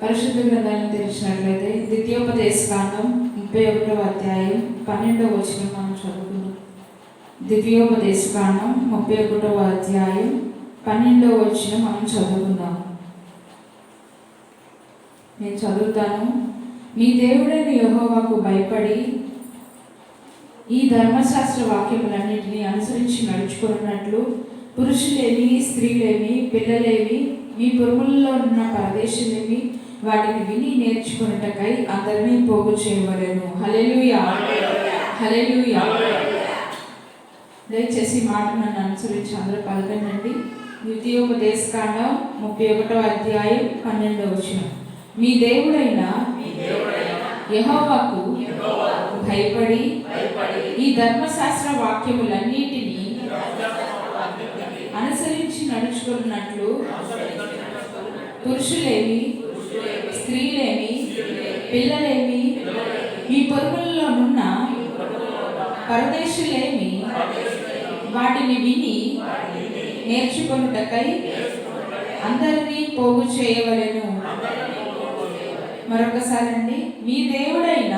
పరిశుద్ధ గ్రంథాన్ని తెరిచినట్లయితే ద్వితీయోపదేశకాండం 31వ అధ్యాయం 12వ వచనం మనం చదువుకుందాం. ద్వితీయోపదేశకాండం 31వ అధ్యాయం 12వ వచనం మనం చదువుకుందాం. నేను చదువుతాను. మీ దేవుడైన యెహోవాకు భయపడి ఈ ధర్మశాస్త్ర వాక్యములన్నింటినీ అనుసరించి నడుచుకున్నట్లు పురుషులేమి, స్త్రీలేమి, పిల్లలేమి, మీ పురములలో ఉన్న పరదేశులేమి వాటిని విని నేర్చుకున్నటకై అందరినీ పోగు చేయవలెను. హల్లెలూయా, హల్లెలూయా. దయచేసి మాట నన్ను అనుసరించి అందరూ పలకండి. ద్వితీయోపదేశకాండం 31వ అధ్యాయం 12వ వచనం. మీ దేవుడైన యెహోవాకు భయపడి ఈ ధర్మశాస్త్ర వాక్యములన్నిటినీ అనుసరించి నడుచుకున్నట్లు పురుషులేమి, స్త్రీలేమి, పిల్లలేమి, మీ పొరుగులలోనున్న పరదేశులేమి వాటిని విని నేర్చుకొనుటకై అందరినీ పోగు చేయవలెను. మరొకసారి అండి. మీ దేవుడైన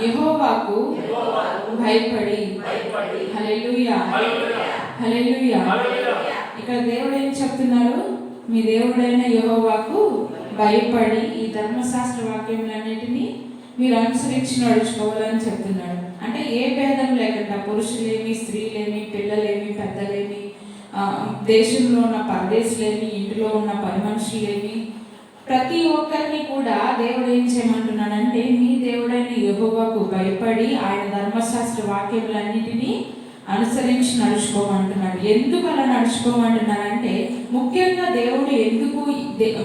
యెహోవాకు భయపడి. హల్లెలూయా, హల్లెలూయా. ఇక్కడ దేవుడు ఏం చెప్తున్నారు? మీ దేవుడైన యెహోవాకు భయపడి ఈ ధర్మశాస్త్ర వాక్యములన్నిటినీ మీరు అనుసరించి నడుచుకోవాలని చెప్తున్నాడు. అంటే ఏ భేదం లేకుండా పురుషులేమి, స్త్రీలేమి, పిల్లలేమి, పెద్దలేమి, దేశంలో ఉన్న పరదేశులేమి, ఇంటిలో ఉన్న పని మనుషులేమి, ప్రతి ఒక్కరిని కూడా దేవుడు ఏం చేయమంటున్నాడంటే మీ దేవుడైన యెహోవాకు భయపడి ఆయన ధర్మశాస్త్ర వాక్యములన్నిటినీ అనుసరించి నడుచుకోమంటున్నాడు. ఎందుకు అలా నడుచుకోమంటున్నాడంటే, ముఖ్యంగా దేవుడు ఎందుకు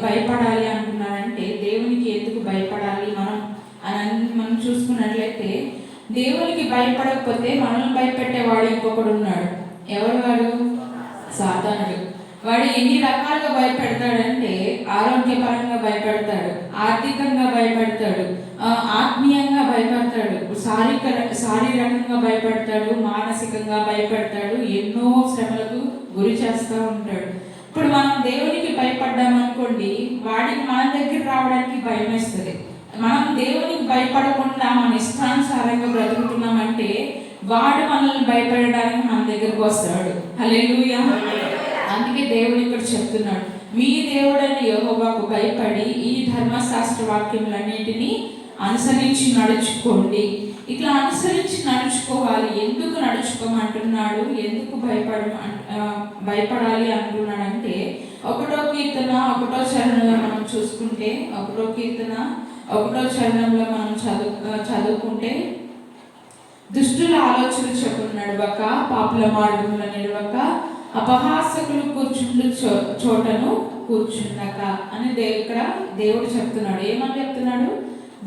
భయపడాలి అంటున్నాడంటే, దేవునికి ఎందుకు భయపడాలి మనం చూసుకున్నట్లయితే, దేవునికి భయపడకపోతే మనల్ని భయపెట్టేవాడు ఇంకొకడు ఉన్నాడు. ఎవరు వాడు? సాతానుడు. వాడు ఎన్ని రకాలుగా భయపెడతాడంటే, ఆరోగ్యపరంగా భయపెడతాడు, ఆర్థికంగా భయపెడతాడు, ఆత్మీయంగా భయపెడతాడు, శారీరకంగా భయపెడతాడు, మానసికంగా భయపెడతాడు, ఎన్నో శ్రమలకు గురి చేస్తూ ఉంటాడు. ఇప్పుడు మనం దేవునికి భయపడ్డామనుకోండి, వాడికి మన దగ్గర రావడానికి భయం వేస్తుంది. మనం దేవునికి భయపడకుండా మన ఇష్టానుసారంగా బ్రతుకుతున్నామంటే వాడు మనల్ని భయపెట్టడానికి మన దగ్గరకు వస్తాడు. హల్లెలూయా. అందుకే దేవుడు ఇక్కడ చెప్తున్నాడు, మీ దేవుడైన యెహోవాకు భయపడి ఈ ధర్మశాస్త్ర వాక్యములన్నింటినీ అనుసరించి నడుచుకోండి. ఇట్లా అనుసరించి నడుచుకోవాలి. ఎందుకు నడుచుకోమంటున్నాడు? ఎందుకు భయపడాలి అంటున్నాడంటే, 1వ కీర్తన 1వ చరణంలో మనం చూసుకుంటే, 1వ కీర్తన 1వ చరణంలో మనం చదువుకుంటే, దుష్టుల ఆలోచన చెప్పులు నడవక, పాపుల మార్గంలో నిలవక, అపహాసకులు కూర్చుండు చోటను కూర్చుండక అని ఇక్కడ దేవుడు చెప్తున్నాడు. ఏమని చెప్తున్నాడు?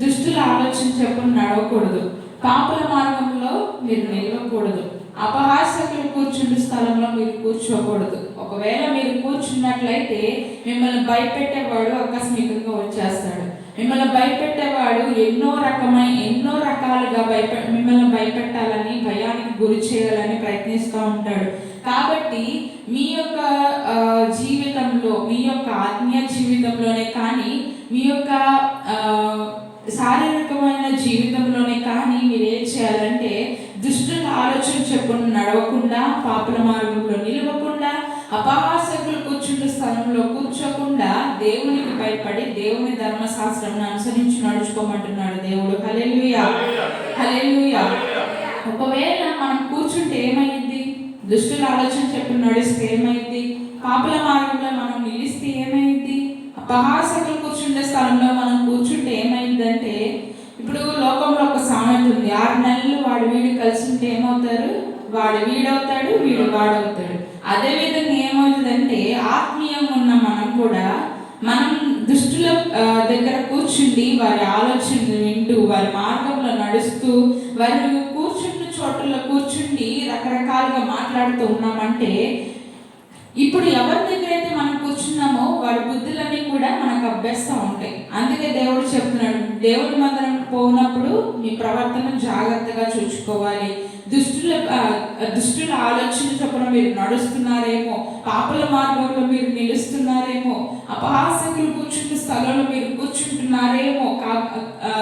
దుష్టుల ఆలోచన చెప్పులు నడవకూడదు, పాపుల మార్గంలో మీరు నిలవకూడదు, అపహాసకులు కూర్చుండు స్థలంలో మీరు కూర్చోకూడదు. ఒకవేళ మీరు కూర్చున్నట్లయితే మిమ్మల్ని భయపెట్టేవాడు ఆకస్మికంగా వచ్చేస్తాడు. మిమ్మల్ని భయపెట్టేవాడు ఎన్నో రకాలుగా మిమ్మల్ని భయపెట్టాలని, భయానికి గురి చేయాలని ప్రయత్నిస్తూ ఉంటాడు. కాబట్టి మీ యొక్క జీవితంలో, మీ యొక్క ఆత్మీయ జీవితంలోనే కానీ, మీ యొక్క శారీరకమైన జీవితంలోనే కానీ మీరు ఏం చేయాలంటే, దుష్టుల ఆలోచన చెప్పును నడవకుండా, పాపుల మార్గంలో నిలవకుండా, అపహాసకులు కూర్చుంటే స్థలంలో కూర్చోకుండా దేవునికి భయపడి దేవుని ధర్మశాస్త్రం అనుసరించి నడుచుకోమంటున్నాడు దేవుడు. హల్లెలూయా, హల్లెలూయా. ఒకవేళ మనం కూర్చుంటే ఏమైంది? దుష్టుల ఆలోచన చెప్పును నడిస్తే ఏమైంది? పాపుల మార్గంలో మనం నిలిస్తే ఏమైంది? అపహాసకులు కూర్చుంటే స్థలంలో మనం కూర్చుంటే ఏమైందంటే, ఇప్పుడు లోకంలో ఒక సామెత ఉంది, 6 నెలలు వాడు వీడు కలిసి ఉంటే ఏమవుతారు? వాడు వీడవుతాడు, వీడు వాడవుతాడు. అదేవిధంగా ఏమవుతుందంటే, ఆత్మీయంగా ఉన్న మనం కూడా మనం దుష్టుల దగ్గర కూర్చుండి వారి ఆలోచనలు వింటూ, వారి మార్గంలో నడుస్తూ, వారు కూర్చుంటున్న చోట్ల కూర్చుండి రకరకాలుగా మాట్లాడుతూ ఉన్నామంటే, ఇప్పుడు ఎవరి దగ్గర అయితే మనం కూర్చున్నామో వారి బుద్ధులన్నీ కూడా మనకు అభ్యస్తం ఉంటాయి. అందుకే దేవుడు చెప్తున్నాడు, దేవుడి మందిరం పోనప్పుడు మీ ప్రవర్తన జాగ్రత్తగా చూసుకోవాలి. దుష్టుల ఆలోచన చొప్పున మీరు నడుస్తున్నారేమో, పాపల మార్గంలో మీరు నిలుస్తున్నారేమో, అపహాసకులు కూర్చుంటున్న స్థలంలో మీరు కూర్చుంటున్నారేమో.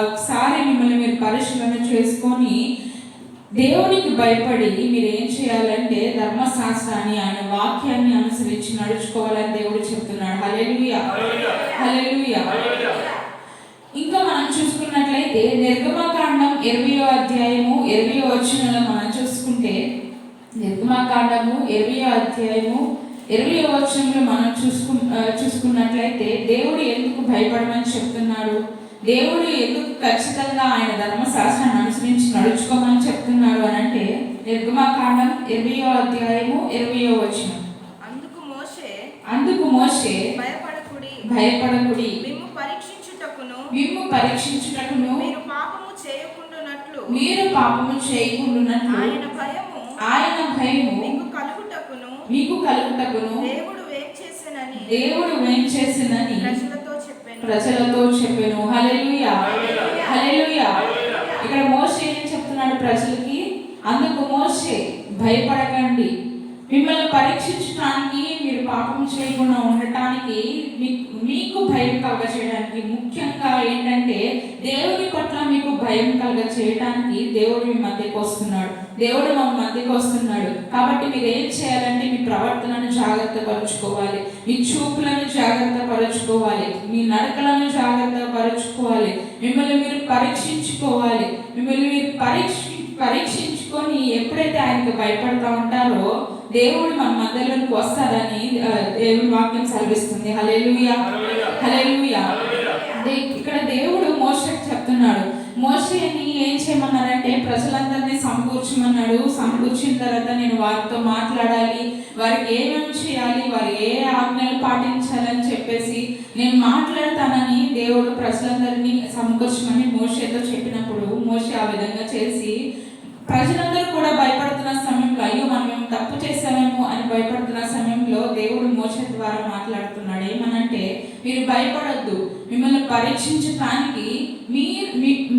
ఒకసారి మిమ్మల్ని మీరు పరిశీలన చేసుకొని దేవునికి భయపడి మీరు ఏం చేయాలంటే ధర్మశాస్త్రాన్ని, ఆయన వాక్యాన్ని అనుసరించి నడుచుకోవాలని దేవుడు చెప్తున్నాడు. హల్లెలూయా, హల్లెలూయా. ఇంకా మనం చూసుకున్నట్లయితే నిర్గమకాండం 20వ అధ్యాయము 20వ వచనంలో మనం చూసుకుంటే, నిర్గమకాండము 20వ అధ్యాయము 20వ వచనంలో మనం చూసుకున్నట్లయితే దేవుడు ఎందుకు భయపడమని చెప్తున్నాడు, దేవుడు ఎందుకు ఖచ్చితంగా ఆయన ధర్మశాస్త్రాన్ని అనుసరించి నడుచుకోమని చెప్తున్నాడు అని అంటే, నిర్గమకాండం 20వ అధ్యాయము 20వ వచనం. అందుకు మోషే భయపడకుడి, మిమ్ము పరీక్షించుటకును మీరు పాపము చేయకుండునట్లు ఆయన భయము మీకు కలుగుటకును దేవుడు వేంచేసెనని ప్రజలతో చెప్పెను. హల్లెలూయా, హల్లెలూయా. ఇక్కడ మోషే ఏం చెప్తున్నాడు ప్రజలకి? అందుకు మోషే భయపడకండి, మిమ్మల్ని పరీక్షించడానికి, మీరు పాపం చేయకుండా ఉండటానికి, మీకు భయం కలగ చేయడానికి, ముఖ్యంగా ఏంటంటే దేవుని పట్ల మీకు భయం కలగ చేయడానికి దేవుడు మీ మధ్యకు వస్తున్నాడు. దేవుడు మా మధ్యకు వస్తున్నాడు. కాబట్టి మీరు ఏం చేయాలంటే మీ ప్రవర్తనను జాగ్రత్త పరుచుకోవాలి, మీ చూపులను జాగ్రత్త పరుచుకోవాలి, మీ నడకలను జాగ్రత్త పరుచుకోవాలి, మిమ్మల్ని మీరు పరీక్షించుకోవాలి. మిమ్మల్ని మీరు పరీక్షించుకొని ఎప్పుడైతే ఆయనకు భయపడతా ఉంటారో దేవుడు మన మధ్యలోకి వస్తారని దేవుని వాక్యం సెలవిస్తుంది. హల్లెలూయా, హల్లెలూయా. ఇక్కడ దేవుడు మోషేకి చెప్తున్నాడు. మోషేని ఏం చేయమన్నారంటే ప్రజలందరినీ సమకూర్చమన్నాడు. సమకూర్చిన తర్వాత నేను వారితో మాట్లాడాలి, వారికి ఏమేమి చేయాలి, వారు ఏ ఆజ్ఞలు పాటించాలని చెప్పేసి నేను మాట్లాడతానని దేవుడు ప్రజలందరినీ సమకూర్చమని మోషేతో చెప్పినప్పుడు మోషే ఆ విధంగా చేసి ప్రజలందరూ కూడా భయపడుతున్న సమయంలో, అయ్యో మనం తప్పు చేశామేమో అని భయపడుతున్న సమయంలో దేవుడు మోషే ద్వారా మాట్లాడుతున్నాడు. ఏమనంటే, మీరు భయపడొద్దు, మిమ్మల్ని పరీక్షించడానికి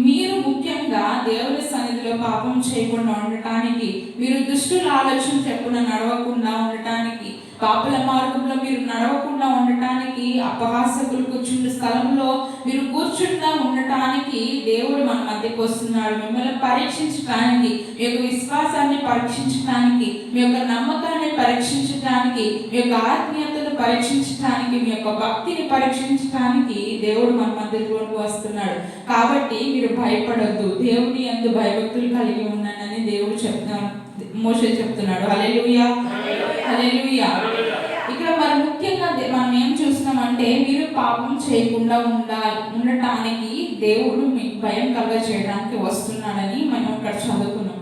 మీరు ముఖ్యంగా దేవుని సన్నిధిలో పాపం చేయకుండా ఉండటానికి, మీరు దుష్టుల ఆలోచన చెప్పున నడవకుండా ఉండటానికి, పాపల మార్గంలో మీరు నడవకుండా ఉండటానికి, అపహాసకులు కూర్చుంటే స్థలంలో మీరు కూర్చుంటా ఉండటానికి దేవుడు మన మధ్యకు వస్తున్నాడు. మిమ్మల్ని పరీక్షించడానికి, మీ యొక్క విశ్వాసాన్ని పరీక్షించడానికి, మీ యొక్క నమ్మకాన్ని పరీక్షించడానికి, మీ యొక్క ఆత్మీయతను పరీక్షించడానికి, మీ యొక్క భక్తిని పరీక్షించడానికి దేవుడు మన మధ్యలోకి వస్తున్నాడు. కాబట్టి మీరు భయపడొద్దు, దేవుని యందు భయభక్తులు కలిగి ఉన్నానని దేవుడు చెప్తున్నాడు, మోషే చెప్తున్నాడు. హల్లెలూయా, హల్లెలూయా. ఇక్కడ మరి ముఖ్యంగా మనం ఏం చూస్తున్నామంటే, మీరు పాపం చేయకుండా ఉండటానికి దేవుడు మీకు భయం కలుగ చేయడానికి వస్తున్నాడని మనం ఇక్కడ చదువుకున్నాం.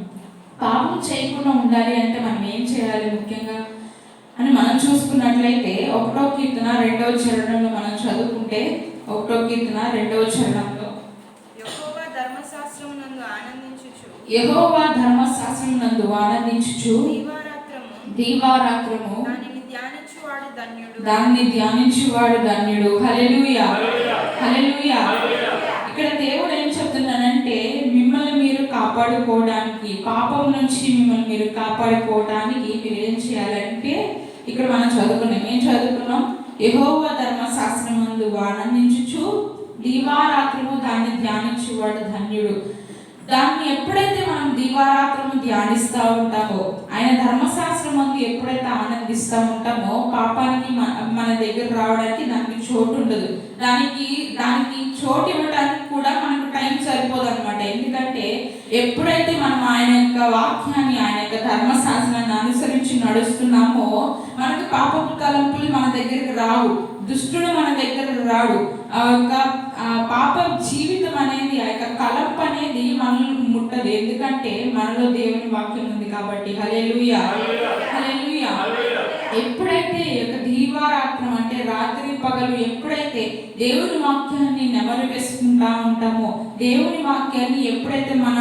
పాపం చేయకుండా ఉండాలి అంటే మనం ఏం చేయాలి ముఖ్యంగా అని మనం చూసుకున్నట్లయితే 1వ కీర్తన 2వ చరణంలో మనం చదువుకుంటే, 1వ కీర్తన 2వ చరణంలో యెహోవా ధర్మశాస్త్రమునందు ఆనందించుచు దీవారాత్రము దాన్ని ధ్యానించువాడు ధన్యుడు. హల్లెలూయా, హల్లెలూయా. ఇక్కడ దేవుడు ఏం చెప్తున్నానంటే, మిమ్మల్ని మీరు కాపాడుకోవడానికి, పాపం నుంచి మిమ్మల్ని మీరు కాపాడుకోవడానికి మీరు ఏం చేయాలంటే, ఇక్కడ మనం చదువుకున్నాం. ఏం చదువుకున్నాం? యెహోవా ధర్మశాస్త్రమందు ఆనందించుచు దీవారాత్రము దాన్ని ధ్యానించువాడు ధన్యుడు. దాన్ని ఎప్పుడైతే మనం దీవారాత్రము ధ్యానిస్తూ ఉంటామో, ఆయన ధర్మశాస్త్రం అందు ఎప్పుడైతే ఆనందిస్తూ ఉంటామో, పాపానికి మన దగ్గర రావడానికి దానికి చోటు ఉండదు. దానికి చోటు ఇవ్వడానికి కూడా మనకు టైం సరిపోదు అనమాట. ఎందుకంటే ఎప్పుడైతే మనం ఆయన యొక్క వాక్యాన్ని, ఆయన యొక్క ధర్మశాస్త్రాన్ని అనుసరించి నడుస్తున్నామో, మనకు పాపపు తలంపులు మన దగ్గరకు రావు, దుష్టుడు మన దగ్గర రాడు. ఆ యొక్క పాప జీవితం అనేది, ఆ యొక్క కలంప అనేది మనల్ని ముట్టదు. ఎందుకంటే మనలో దేవుని వాక్యం ఉంది కాబట్టి. హల్లెలూయా, హల్లెలూయా. ఎప్పుడైతే ఈ యొక్క దీవారాత్రం అంటే రాత్రి పగలు ఎప్పుడైతే దేవుని వాక్యాన్ని నెమరు వేసుకుంటా ఉంటామో, దేవుని వాక్యాన్ని ఎప్పుడైతే మన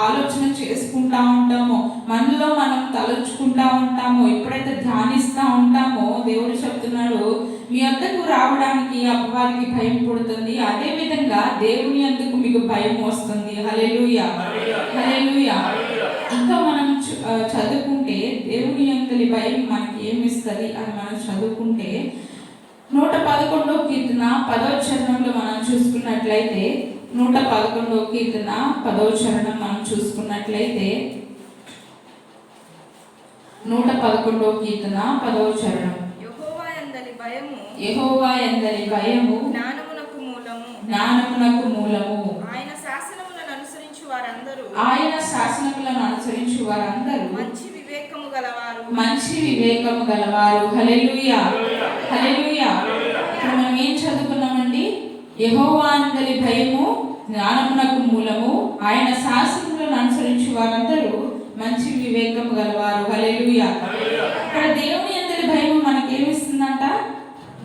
ఆలోచన చేసుకుంటా ఉంటామో, మనలో మనం తలుచుకుంటా ఉంటామో, ఎప్పుడైతే ధ్యానిస్తూ ఉంటామో, దేవుడు చెప్తున్నాడు, మీ వద్దకు రావడానికి అపవాదికి భయం పుడుతుంది. అదే విధంగా దేవుని అందుకు మీకు భయం వస్తుంది. హల్లెలూయా, హల్లెలూయా. ఇంకా మనం చదువుకుంటే దేవుని యందలి భయం మనకి ఏమిస్తుంది అని మనం చదువుకుంటే 111వ కీర్తన 10వ చరణంలో మనం చూసుకున్నట్లయితే 111వ కీర్తన 10వ చరణం మనం చూసుకున్నట్లయితే 111వ కీర్తన 10వ చరణం. యెహోవా యందలి భయము జ్ఞానమునకు మూలము. ఆయన శాసనములను అనుసరించు వారందరూ మంచి వివేకము గలవారు. హల్లెలూయా, హల్లెలూయా. ఇక్కడ మనం ఏం చదువుకున్నామండి? యెహోవా యందలి భయము జ్ఞానమునకు మూలము, ఆయన శాసనములను అనుసరించు వారందరూ మంచి వివేకము గలవారు. హల్లెలూయా. ఇక్కడ దేవుని యందలి భయము మనకేమిస్తుందంట?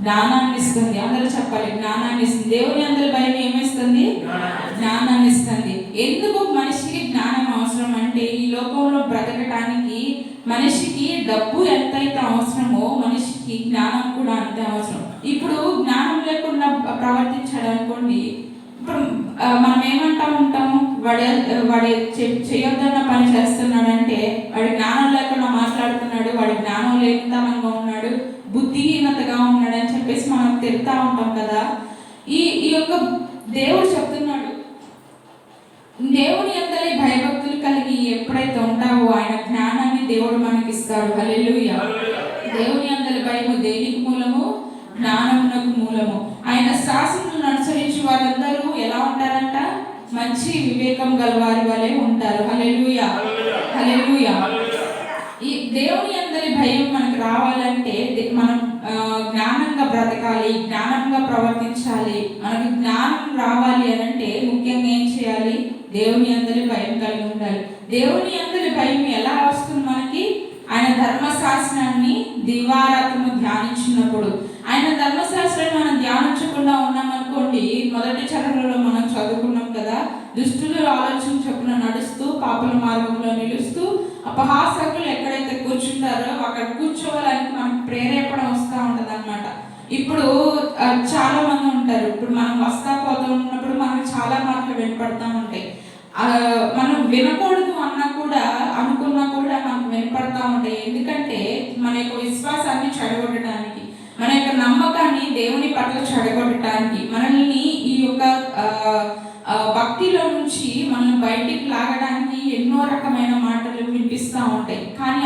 జ్ఞానాన్ని ఇస్తుంది. అందరూ చెప్పాలి, జ్ఞానాన్ని ఇస్తుంది. దేవుని యందలి భయం ఏమిస్తుంది? జ్ఞానాన్ని ఇస్తుంది. ఎందుకు మనిషికి జ్ఞానం అవసరం అంటే, ఈ లోకంలో బ్రతకటానికి మనిషికి డబ్బు ఎంతైతే అవసరమో మనిషికి జ్ఞానం కూడా అంతే అవసరం. ఇప్పుడు జ్ఞానం లేకుండా ప్రవర్తించాడు అనుకోండి, ఇప్పుడు మనం ఏమంటా ఉంటాము, వాడి చేయొద్దన్న పని చేస్తున్నాడంటే వాడి జ్ఞానం లేకుండా మాట్లాడుతున్నాడు, వాడి జ్ఞానం లేనితనంగా ఉన్నాడు, బుద్ధిహీనతగా ఉన్నాడు అని చెప్పేసి మనం తిరుగుతూ ఉంటాం కదా. ఈ యొక్క దేవుడు చెప్తున్నాడు, దేవుని యందలి భయభక్తులు కలిగి ఎప్పుడైతే ఉంటావో ఆయన జ్ఞానాన్ని దేవుడు మనకి ఇస్తాడు. హల్లెలూయా. దేవుని యందలి భయము దేనికి మూలము? జ్ఞానమునకు మూలము. ఆయన శాసనములను అనుసరించి వారందరూ ఎలా ఉంటారంట? మంచి వివేకం గల వారి వలె ఉంటారు. హల్లెలూయా, హల్లెలూయా. ఈ దేవుని యందలి భయం మనకు రావాలంటే మనం జ్ఞానంగా బ్రతకాలి, జ్ఞానంగా ప్రవర్తించాలి. మనకు జ్ఞానం రావాలి అని అంటే ముఖ్యంగా ఏం చేయాలి? దేవుని యందలి భయం కలిగి ఉండాలి. దేవుని యందలి భయం ఎలా వస్తుంది మనకి? ఆయన ధర్మశాస్త్రాన్ని దివారాత్రము ధ్యానించినప్పుడు. ఆయన ధర్మశాస్త్రాన్ని మనం ధ్యానించకుండా ఉన్నామనుకోండి, మొదటి చరణంలో మనం చదువుకున్నాం కదా, దుష్టులు ఆలోచన చొప్పున నడుస్తూ పాపల మార్గంలో నిలుస్తూ అపహాసకులు ఎక్కడైతే కూర్చుంటారో అక్కడ కూర్చోవాలని మనకు ప్రేరేపణ వస్తూ ఉంటుంది అనమాట. ఇప్పుడు చాలా మంది ఉంటారు, ఇప్పుడు మనం వస్తా పోతూ ఉన్నప్పుడు మనకు చాలా మాటలు వినపడతా ఉంటాయి. మనం వినకూడదు అన్నా కూడా అనుకున్నా కూడా మనకు వినపడతా ఉంటాయి. ఎందుకంటే మన యొక్క విశ్వాసాన్ని చెడగొట్టడానికి, మన యొక్క నమ్మకాన్ని దేవుని పట్ల చెడగొట్టడానికి, మనల్ని ఈ యొక్క భక్తిలో నుంచి మనల్ని బయటికి లాగడానికి ఎన్నో రకమైన మాటలు వినిపిస్తూ ఉంటాయి. కానీ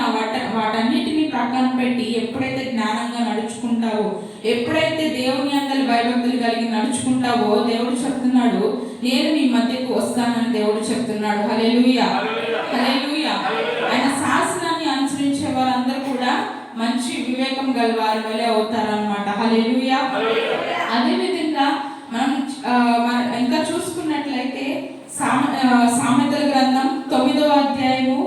వాటన్నిటిని ప్రక్కన పెట్టి ఎప్పుడైతే జ్ఞానంగా నడుచుకుంటావో, ఎప్పుడైతే దేవుని యందలి భయభక్తులు కలిగి నడుచుకుంటావో, దేవుడు చెప్తున్నాడు నేను మీ మధ్యకు వస్తానని దేవుడు చెప్తున్నాడు. హల్లెలూయా, హల్లెలూయా. ఆయన శాసనాన్ని అనుసరించే వారందరూ కూడా మంచి వివేకం గల వారి వలె అవుతారనమాట. హల్లెలూయా. అదేవిధంగా మనం ఇంకా చూసుకున్నట్లయితే సామెతల గ్రంథం 9వ అధ్యాయము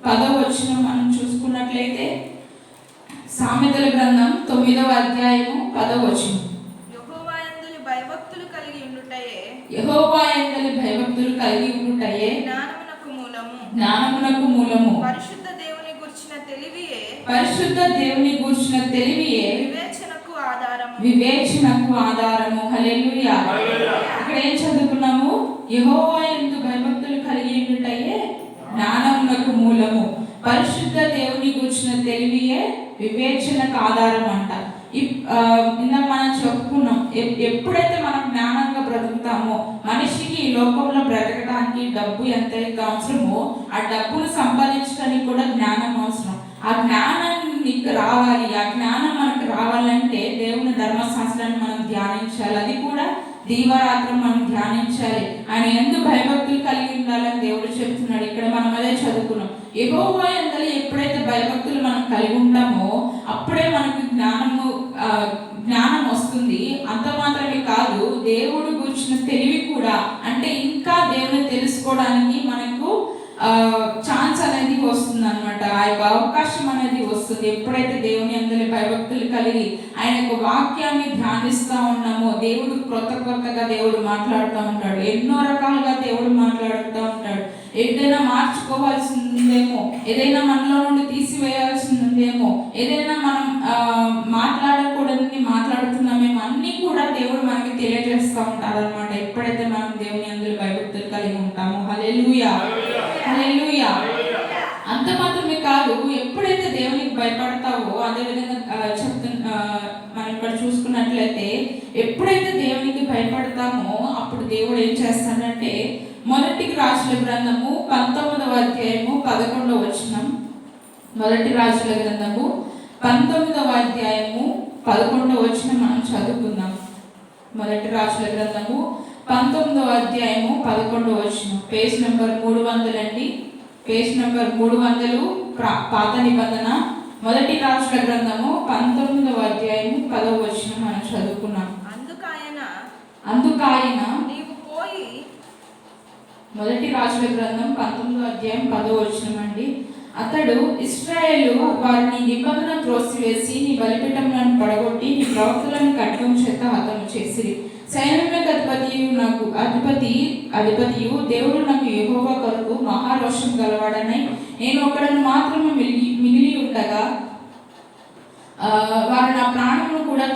10వ వచనం మనం చూసుకున్నట్లయితే, సామెతల గ్రంథం 9వ అధ్యాయము 10వ వచనం. యెహోవా యందలి భయభక్తులు కలిగి ఉండుటయే జ్ఞానమునకు మూలము. పరిశుద్ధ దేవుని గూర్చిన తెలివియే వివేచనకు ఆధారము. హల్లెలూయా. ఇక్కడ ఏం చదువుకున్నాము? యెహోవా యందు భయభక్తులు కలిగి ఉండుటయే జ్ఞానమునకు మూలము, పరిశుద్ధ దేవుని గూర్చిన తెలివియే వివేచనకు ఆధారం అంట. ఇందాక మనం చెప్పుకున్నాం, ఎప్పుడైతే మనం జ్ఞానంగా బ్రతుకుతామో, మనిషికి ఈ లోకంలో బ్రతకడానికి డబ్బు ఎంతైతే అవసరమో ఆ డబ్బును సంపాదించడానికి కూడా జ్ఞానం అవసరం. ఆ జ్ఞానాన్ని రావాలి. ఆ జ్ఞానం మనకు రావాలంటే దేవుని ధర్మశాస్త్రాన్ని మనం ధ్యానించాలి. అది కూడా దీవారాత్రం మనం ధ్యానించాలి. ఆయన యందు భయభక్తులు కలిగి ఉండాలని దేవుడు చెప్తున్నాడు. ఇక్కడ మనం అదే చదువుకున్నాం. యెహోవా యందలి ఎప్పుడైతే భయభక్తులు మనం కలిగి ఉంటామో అప్పుడే మనకు జ్ఞానం వస్తుంది. అంత మాత్రమే కాదు, దేవుడు గురించిన తెలివి కూడా, అంటే ఇంకా దేవుని తెలుసుకోవడానికి మనకు ఛాన్స్ అనేది వస్తుంది అనమాట. ఆ యొక్క అవకాశం అనేది వస్తుంది. ఎప్పుడైతే దేవుని యందు భయభక్తులు కలిగి ఆయన యొక్క వాక్యాన్ని ధ్యానిస్తూ ఉన్నామో దేవుడు కొత్తగా దేవుడు మాట్లాడుతూ ఉంటాడు. ఎన్నో రకాలుగా దేవుడు మాట్లాడుతూ ఉంటాడు. ఏదైనా మార్చుకోవాల్సిందేమో, ఏదైనా మనలో నుండి తీసివేయాల్సిందేమో, ఏదైనా మనం మాట్లాడకూడదని మాట్లాడుతున్నామేమో అన్నీ కూడా దేవుడు మనకి తెలియజేస్తూ ఉంటారు అనమాట. ఎప్పుడైతే మనం దేవుని యందు భయభక్తులు కలిగి ఉంటామో. హల్లెలూయా, హల్లెలూయా. అంత మాత్రమే కాదు, ఎప్పుడైతే దేవునికి భయపడతావో అదేవిధంగా మనం ఇక్కడ చూసుకున్నట్లయితే ఎప్పుడైతే దేవునికి భయపడతామో అప్పుడు దేవుడు ఏం చేస్తాడంటే, మొదటి రాజుల గ్రంథము 19వ అధ్యాయము 11వ వచనం. మొదటి రాజుల గ్రంథము 19వ అధ్యాయము 11వ వచనం మనం చదువుకుందాం. మొదటి రాజుల గ్రంథము 19వ అధ్యాయము 11వ వచనం. పేజ్ నెంబర్ 300 అండి. పేజ్ నెంబర్ 300 పాత నిబంధన. మొదటి రాజుల గ్రంథము 19వ అధ్యాయము 10వ వచనం మనం చదువుకున్నాం. అందుకాయన నీవు పోయి, మొదటి రాజుల గ్రంథం 19వ అధ్యాయం 10వ వచనం అండి. అతడు, ఇశ్రాయేలు వారిని నిబంధన త్రోసివేసి నీ బలిపీఠములను పడగొట్టి నీ ప్రవక్తలను ఖడ్గం చేత హతము చేసిరి. సైన్యములకు అధిపతియు దేవుడు నాకు యెహోవా కొరకు మహారోషం గలవాడనై నేను ఒకడను మాత్రమే మిగిలి ఉండగా వారు నా ప్రాణమును కూడా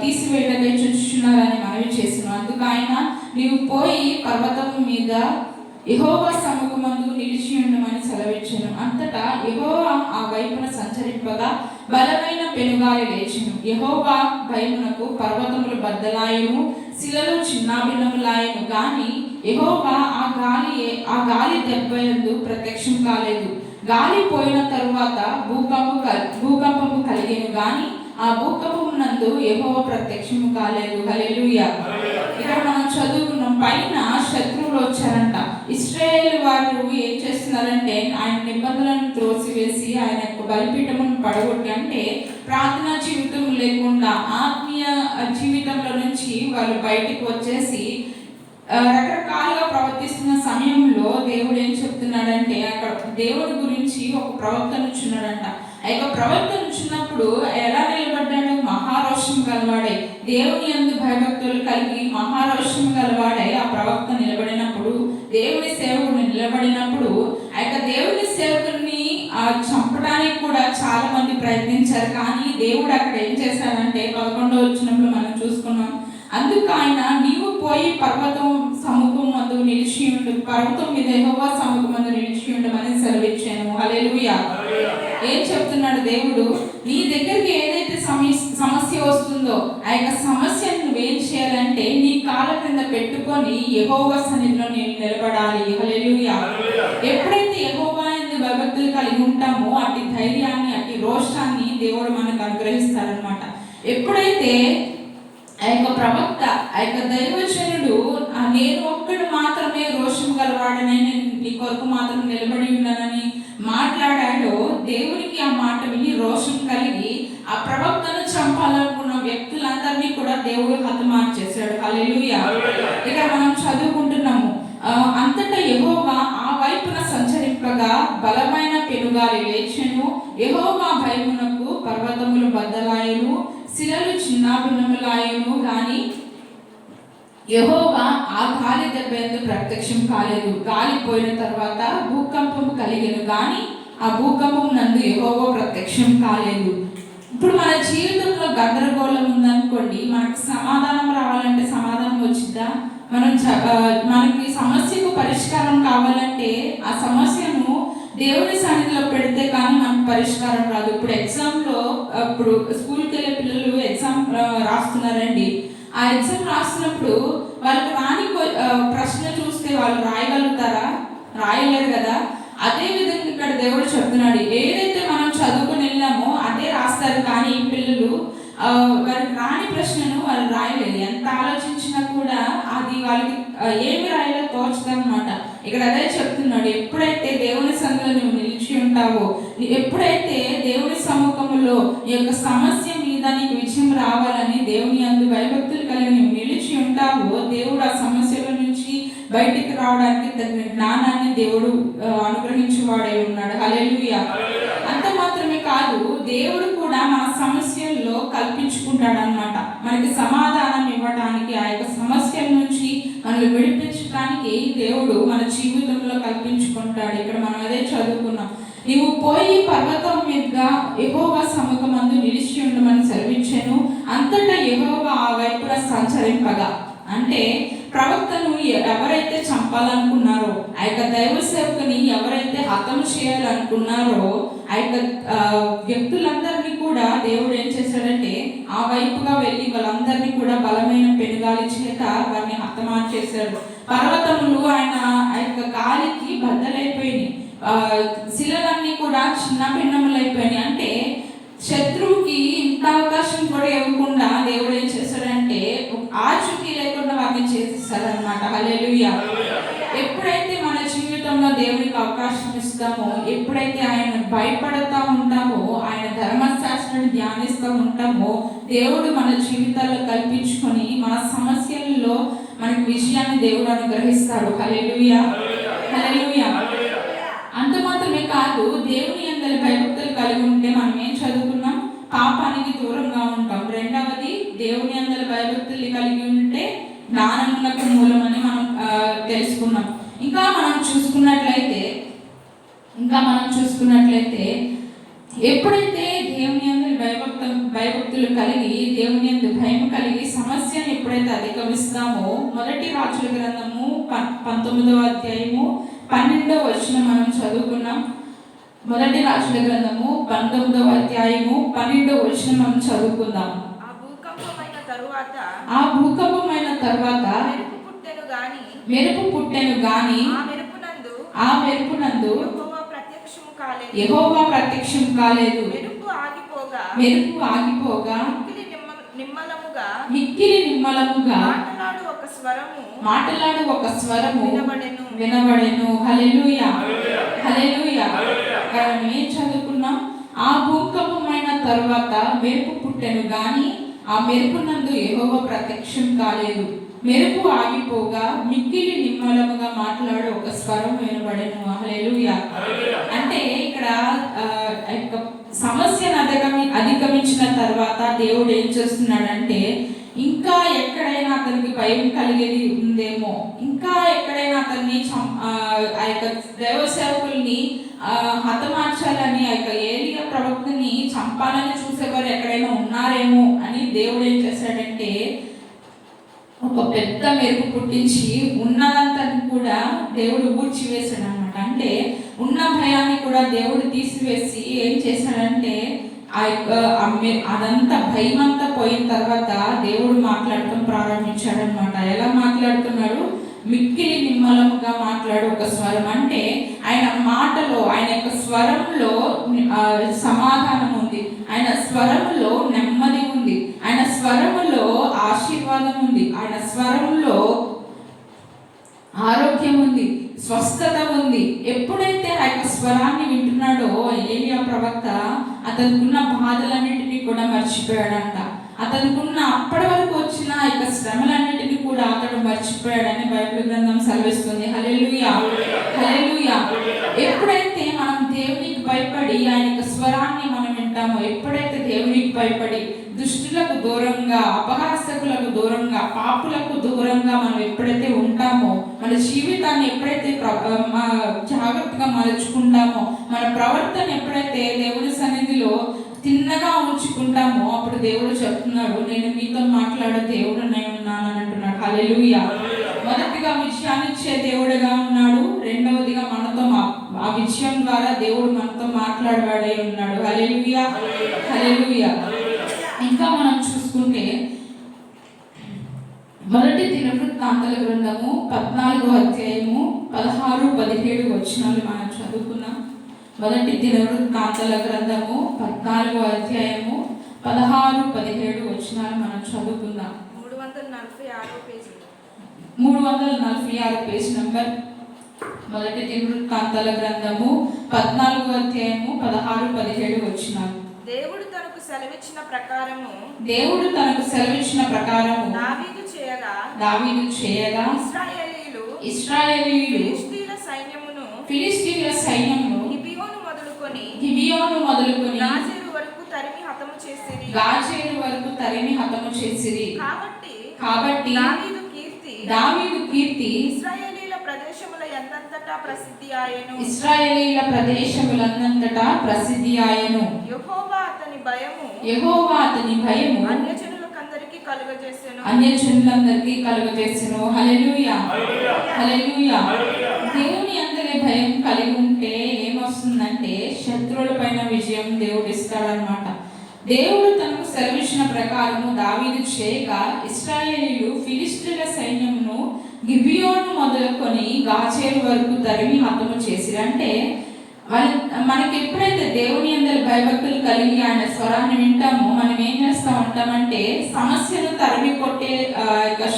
తీసివేయటకై చూచుచున్నారని మనవి చేసిన. అందుకు ఆయన, నీవు పోయి పర్వతము మీద యెహోవా సముఖమందు నిలిచి ఉండమని సెలవిచ్చాను. అంతటా యెహోవా ఆ వైపున సంచరింపగా బలమైన పెనుగాలి లేచెను. యెహోవా భయమునకు పర్వతములు బద్దలాయను, శిలలు చిన్నాభిన్నములాయను. గాని యెహోవా ఆ గాలి దెబ్బయందు ప్రత్యక్షం కాలేదు. గాలి పోయిన తరువాత భూకంపము కలిగెను, గాని ఆ భూకంపము నందు యెహోవా ప్రత్యక్షము కాలేదు. హల్లెలూయా. ఇక్కడ మనం చదువుకున్నాం, పైన శత్రువులు వచ్చారంట. ఇశ్రాయేలు వారు ఏం చేస్తున్నారంటే ఆయన నిబంధనలను త్రోసివేసి ఆయన యొక్క బలిపీఠమును పడగొట్టి, అంటే ప్రార్థనా జీవితం లేకుండా ఆత్మీయ జీవితంలో నుంచి వాళ్ళు బయటికి వచ్చేసి రకరకాలుగా ప్రవర్తిస్తున్న సమయంలో దేవుడు ఏం చెప్తున్నాడంటే, అక్కడ దేవుడి గురించి ఒక ప్రవక్త నుంచున్నాడంట. ఆ యొక్క ప్రవక్త నుంచున్నప్పుడు ఎలా నిలబడ్డాడు? మహారోషం గలవాడై, దేవుని యందు భయభక్తులు కలిగి మహారోషం గలవాడై ఆ ప్రవక్త నిలబడినప్పుడు, దేవుని సేవకుడు నిలబడినప్పుడు, ఆ యొక్క దేవుని సేవకుడిని చంపడానికి కూడా చాలా మంది ప్రయత్నించారు. కానీ దేవుడు అక్కడ ఏం చేశాడంటే 11వ వచనంలో మనం చూసుకున్నాం. అందుకు ఆయన, నీవు పోయి పర్వతం సముఖం మందు నిలిచి ఉండు, పర్వతం మీద యెహోవా సముఖం మందు నిలిచి ఉండమని సెలవిచ్చాను. హల్లెలూయా. ఏం చెప్తున్నాడు దేవుడు? నీ దగ్గరికి ఏదైతే సమస్య వస్తుందో ఆ యొక్క సమస్యను నువ్వేం చేయాలంటే నీ కాళ్ళ క్రింద పెట్టుకొని యెహోవా సన్నిధిలో నేను నిలబడాలి. హల్లెలూయా. ఎప్పుడైతే యెహోవా యందు భయభక్తులు కలిగి ఉంటామో అట్టి ధైర్యాన్ని, అట్టి రోషాన్ని దేవుడు మనకు అనుగ్రహిస్తారనమాట. ఎప్పుడైతే ఆ యొక్క ప్రవక్త, ఆ యొక్క దైవజనుడు, నేను ఒక్కడు మాత్రమే రోషం గలవాడని, నేను నీ కొరకు మాత్రం నిలబడి ఉన్నానని మాట్లాడాడో, దేవునికి ఆ మాట విని రోషం కలిగి ఆ ప్రవక్తను చంపాలనుకున్న వ్యక్తులందరినీ కూడా దేవుడు హతమార్చేశాడు. హల్లెలూయా. ఇక మనం చదువుకుంటున్నాము, అంతటా యెహోవా ఆ వైపున సంచరింపగా బలమైన పెనుగాలి లేచెను. యెహోవా భయమునకు పర్వతములు బద్దలాయను, శిలలు చిన్నాభిన్నములాయను. గాని యెహోవా ఆ గాలి దెబ్బయందు ప్రత్యక్షం కాలేదు. గాలి పోయిన తర్వాత భూకంపము కలిగెను, గాని ఆ భూకంపం నందు యెహోవా ప్రత్యక్షం కాలేదు. ఇప్పుడు మన జీవితంలో గందరగోళం ఉందనుకోండి, మనకి సమాధానం రావాలంటే సమాధానం వచ్చిద్దా? మనకి సమస్యకు పరిష్కారం కావాలంటే ఆ సమస్యను దేవుని సన్నిధిలో పెడితే కానీ మనకు పరిష్కారం రాదు. ఇప్పుడు స్కూల్కి వెళ్ళే పిల్లలు ఎగ్జామ్ రాస్తున్నారండి. ఆ ఎగ్జామ్ రాస్తున్నప్పుడు వాళ్ళకి రాని ప్రశ్న చూస్తే వాళ్ళు రాయగలుగుతారా? రాయలేరు కదా. అదే విధంగా ఇక్కడ దేవుడు చెప్తున్నాడు, ఏదైతే మనం చదువుకుని వెళ్ళామో అదే రాస్తారు, కానీ పిల్లలు వారికి రాని ప్రశ్నను వాళ్ళు రాయలేదు. ఎంత ఆలోచించినా కూడా అది వాళ్ళకి ఏమి రాయాలో తోచదన్నమాట. ఇక్కడ అదే చెప్తున్నాడు, ఎప్పుడైతే దేవుని సన్నిధిలో నువ్వు నిలిచి ఉంటావో, ఎప్పుడైతే దేవుని సముఖంలో ఈ యొక్క సమస్య మీద నీకు విజయం రావాలని దేవుని యందు భయభక్తులు కలిగి నువ్వు నిలిచి ఉంటావో, దేవుడు ఆ సమస్యల నుంచి బయటికి రావడానికి తగిన జ్ఞానాన్ని దేవుడు అనుగ్రహించేవాడై ఉన్నాడు. హల్లెలూయా. అంత మాత్రమే కాదు, దేవుడు కూడా మన సమస్యల్లో కల్పించుకుంటాడు అన్నమాట. మనకి సమాధానం ఇవ్వడానికి, ఆ యొక్క సమస్యల నుంచి మనల్ని విడిపించడానికి దేవుడు మన జీవితంలో కల్పించుకుంటాడు. ఇక్కడ మనం అదే చదువుకున్నాం. నీవు పోయి పర్వతం మీదుగా యెహోవా సముఖమందు నిలిచి ఉండమని సెలవిచ్చాను. అంతటా యెహోవా ఆ వైపున సంచరింపగా, అంటే ప్రవక్తను ఎవరైతే చంపాలనుకున్నారో, ఆ యొక్క దైవ సేవకుని ఎవరైతే హతం చేయాలనుకున్నారో, ఆ యొక్క వ్యక్తులందరినీ కూడా దేవుడు ఏం చేశాడంటే ఆ వైపుగా వెళ్ళి వాళ్ళందరినీ కూడా బలమైన పెనుగాలి చేత వారిని హతమార్చేశాడు. పర్వతములు ఆయన ఆ యొక్క గాలికి బద్దలైపోయినాయి, శిలలన్నీ కూడా చిన్న భిన్నములైపోయినాయి. అంటే శత్రువుకి ఇంత అవకాశం కూడా ఇవ్వకుండా దేవుడు ఏం చేశాడంటే ఆచూకీ లేకుండా వారిని చేసేస్తారనమాట. హల్లెలూయా. ఎప్పుడైతే మన జీవితంలో దేవునికి అవకాశం ఇస్తామో, ఎప్పుడైతే ఆయన భయపడతా ఉంటామో, ఆయన ధర్మశాస్త్రాన్ని ధ్యానిస్తూ ఉంటామో, దేవుడు మన జీవితాల్లో కల్పించుకొని మన సమస్యల్లో మనకి విజయాన్ని దేవుడు అనుగ్రహిస్తాడు. హల్లెలూయా, హల్లెలూయా. అంత మాత్రమే కాదు, దేవుని యందు భయభక్తులు కలిగి ఉంటే మనం ఏం చదువుకున్నాం? పాపానికి దూరంగా ఉంటాం. రెండవది, దేవుని యందు భయభక్తులు కలిగి ఉంటే జ్ఞానములకు మూలం అని మనం తెలుసుకున్నాం. ఇంకా మనం చూసుకున్నట్లయితే ఎప్పుడైతే దేవుని యందు భయభక్తులు కలిగి, దేవుని యందు భయం కలిగి సమస్యను ఎప్పుడైతే అధిగమిస్తామో, మొదటి రాజుల గ్రంథము 19వ అధ్యాయము 12వ వచనం మనం చదువుకున్నాం. మొదటి రాజుల గ్రంథము 19వ అధ్యాయము 12వ వచనం మనం చదువుకుందాం. ఆ భూకంపమైన తరువాత మెరుపు పుట్టెను గాని ఆ మెరుపునందు యెహోవా ప్రత్యక్షం కాలేదు. మెరుపు ఆగిపోగా మిక్కిలి నిమ్మలముగా మాటలాడు ఒక స్వరము వినబడెను. హల్లెలూయా, హల్లెలూయా. మనం ఏం చదువుకున్నాం? ఆ భూకంపమైన తరువాత మెరుపు పుట్టెను గాని ఆ మెరుపునందు యెహోవా ప్రత్యక్షం కాలేదు. మెరుపు ఆగిపోగా మిక్కిలి నిమ్మలముగా మాట్లాడు ఒక స్వరం వినబడెను. హల్లెలూయా. అంటే ఇక్కడ సమస్యను అధిగమించిన తర్వాత దేవుడు ఏం చేస్తున్నాడంటే, ఇంకా ఎక్కడైనా అతనికి భయం కలిగేది ఉందేమో, ఇంకా ఎక్కడైనా అతన్ని ఆ యొక్క దైవ సేవకుల్ని హతమార్చాలని, ఆ యొక్క ఏలియా ప్రవక్తని చంపాలని చూసేవారు ఎక్కడైనా ఉన్నారేమో అని దేవుడు ఏం చేశాడంటే ఒక పెద్ద మెరుపు పుట్టించి ఉన్నదంతా కూడా దేవుడు ఊడ్చివేశాడు అనమాట. అంటే ఉన్న భయాన్ని కూడా దేవుడు తీసివేసి ఏం చేశాడంటే ఆ యొక్క అదంతా భయం అంతా పోయిన తర్వాత దేవుడు మాట్లాడటం ప్రారంభించాడు అనమాట. ఎలా మాట్లాడుతున్నాడు? మిక్కిలి నిమ్మలముగా మాట్లాడు ఒక స్వరం. అంటే ఆయన మాటలో, ఆయన యొక్క స్వరంలో సమాధానం ఉంది, ఆయన స్వరములో నెమ్మది ఉంది, ఆయన స్వరములో ఆశీర్వాదం ఉంది, ఆయన స్వరంలో ఆరోగ్యం ఉంది, స్వస్థత ఉంది. ఎప్పుడైతే ఆ యొక్క స్వరాన్ని వింటున్నాడో ఏలియా ప్రవక్త అతనుకున్న బాధలన్నింటినీ కూడా మర్చిపోయాడంట. అతనుకున్న అప్పటి వరకు వచ్చిన ఆ యొక్క శ్రమలన్నింటినీ కూడా అతడు మర్చిపోయాడని బైబిల్ గ్రంథం సెలవిస్తుంది. హల్లెలూయా, హల్లెలూయా. ఎప్పుడైతే మనం దేవునికి భయపడి ఆయన యొక్క స్వరాన్ని మనం వింటామో, ఎప్పుడైతే దేవునికి భయపడి దుష్టులకు దూరంగా, అపహాసకులకు దూరంగా, పాపులకు దూరంగా మనం ఎప్పుడైతే ఉంటామో, మన జీవితాన్ని ఎప్పుడైతే జాగ్రత్తగా మలుచుకుంటామో, మన ప్రవర్తన ఎప్పుడైతే దేవుని సన్నిధిలో తిన్నగా ఉంచుకుంటామో, అప్పుడు దేవుడు చెప్తున్నాడు, నేను మీతో మాట్లాడే దేవుడునే ఉన్నాను అని అంటున్నాడు. హల్లెలూయా. మొదటిగా విజయాన్ని ఇచ్చే దేవుడుగా ఉన్నాడు, రెండవదిగా మనతో ఆ విజయం ద్వారా దేవుడు మనతో మాట్లాడవాడై ఉన్నాడు. హల్లెలూయా, హల్లెలూయా. ఇంకా మనం చూసుకుంటే మొదటి దినవృత్తాంతాల గ్రంథము 14వ అధ్యాయము 16-17 వచనాలు మనం చదువుకున్నాం. మొదటి దినవృత్తాంతాల గ్రంథము 14వ అధ్యాయము 16-17 వచనాలు మనం చదువుకుందాం. 346 పేజ్ నంబర్. మొదటి దినవృత్తాంతాల గ్రంథము 14వ అధ్యాయము 16-17 వచనాలు. దేవుడు తనకు సెలవిచ్చిన ప్రకారము దావీదు చేయగా ఇశ్రాయేలీయులు ఫిలిష్తీయుల సైన్యమును మొదలుకొని గాజేరు వరకు తరిమి హతము చేసిరి. కాబట్టి దావీదు కీర్తి ఇశ్రాయేలీల ప్రదేశముల యందంతటా ప్రసిద్ధి ఆయను. యెహోవా అతని భయము అన్యజనులకందరికీ కలుగజేసెను. హల్లెలూయా. దేవుని అందరి భయం కలిగి ఉంటే ఏమొస్తుందంటే శత్రువుల పైన విజయం దేవుడు ఇస్తాడనమాట. దేవుడు తనకు సెలవిచ్చిన ప్రకారము దావీదు చేయగా ఇశ్రాయేలీయులు ఫిలిష్తీయుల సైన్యమును గిబియోను మొదలుకొని గాజేరు వరకు తరిమి హతము చేసిరంటే మనకి ఎప్పుడైతే దేవుని అందరి భయభక్తులు కలిగి ఆయన స్వరాన్ని వింటామో మనం ఏం చేస్తూ ఉంటామంటే సమస్యను తరిమి కొట్టే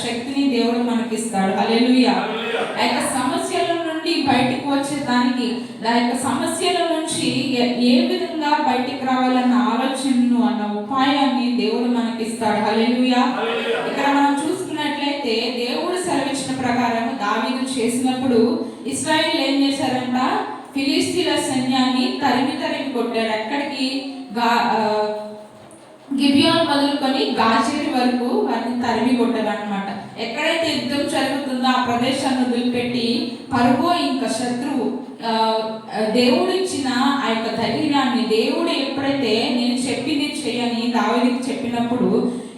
శక్తిని దేవుడు మనకిస్తాడు. హల్లెలూయా. ఆ యొక్క సమస్యల నుండి బయటకు వచ్చేదానికి ఆ యొక్క సమస్యల నుంచి ఏ విధంగా బయటికి రావాలన్న ఆలోచనను అన్న ఉపాయాన్ని దేవుడు మనకిస్తాడు. హల్లెలూయా. ఇక్కడ మనం చూసుకున్నట్లయితే దేవుడు సెలవిచ్చిన ప్రకారం దావీదు చేసినప్పుడు ఇశ్రాయేలు ఏం చేశారంట? ఫిలిష్తీయుల సైన్యాన్ని తరిమి కొట్టారు. ఎక్కడికి? గిబియోను మొదలుకొని గాజేరు వరకు వారిని తరిమి కొట్టారు అనమాట. ఎక్కడైతే యుద్ధం జరుగుతుందో ఆ ప్రదేశాన్ని వదిలిపెట్టి పరుగో ఇంకా శత్రువు దేవుడు ఇచ్చిన ఆ యొక్క ధైర్యాన్ని దేవుడు ఎప్పుడైతే నేను చెప్పింది చేయని దావీదుకి చెప్పినప్పుడు